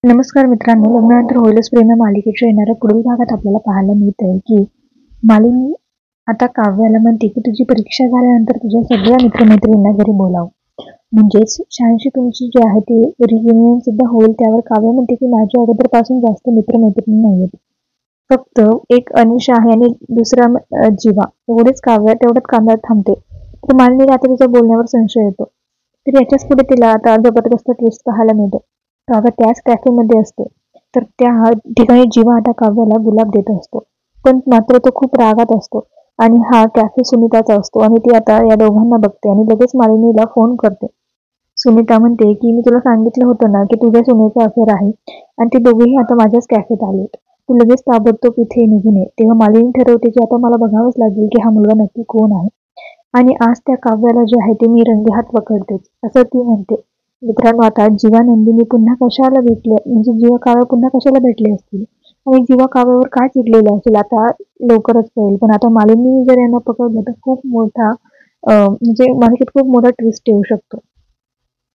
नमस्कार मित्रांनो, लग्नानंतर होईलच प्रेम या मालिकेच्या येणाऱ्या पुढील भागात आपल्याला पाहायला मिळतंय की मालिनी आता काव्याला म्हणते की तुझी परीक्षा झाल्यानंतर तुझ्या सगळ्या मित्रमैत्रिणींना घरी बोलाव. म्हणजेच शहाऐंशी तुमची जी आहे ती रियुनियन सुद्धा होईल. त्यावर काव्य म्हणते की माझ्या अगोदरपासून जास्त मित्रमैत्रिणी नाहीयेत. फक्त एक अनिशा आहे आणि दुसरा जीवा. तेवढ्याच काव्यात थांबते. तर मालिनीला आता तिच्या बोलण्यावर संशय येतो. तर याच्याच पुढे तिला आता जबरदस्त ट्विस्ट पाहायला मिळतो. काव्य त्याच कॅफेमध्ये असते. तर त्या ठिकाणी जीवा आता काव्याला गुलाब देत असतो. पण मात्र तो खूप रागात असतो आणि हा कॅफे सुनीताचा असतो आणि ती आता या दोघांना बघते आणि लगेच मालिनीला फोन करते. सुनीता म्हणते की मी तुला सांगितलं होतं ना की तुझ्या सुनेचा अफेअर आहे आणि ते दोघेही आता माझ्याच कॅफेत आलेत. तू लगेच ताबडतोब इथे निघून ये. तेव्हा मालिनी ठरवते की आता मला बघावंच लागेल की हा मुलगा नक्की कोण आहे आणि आज त्या काव्याला जे आहे ते मी रंगेहात पकडतेच, असं ती म्हणते. मित्रांनो, आता जीवा नंदिनी पुन्हा कशाला भेटले, म्हणजे जीवा काव्य पुन्हा कशाला भेटले असतील आणि जीवा काव्यावर का चिडलेला असेल आता लवकरच कळेल. पण आता मालिनी जर यांना पकडलं तर खूप मोठा म्हणजे मालिकेत खूप मोठा ट्विस्ट येऊ शकतो.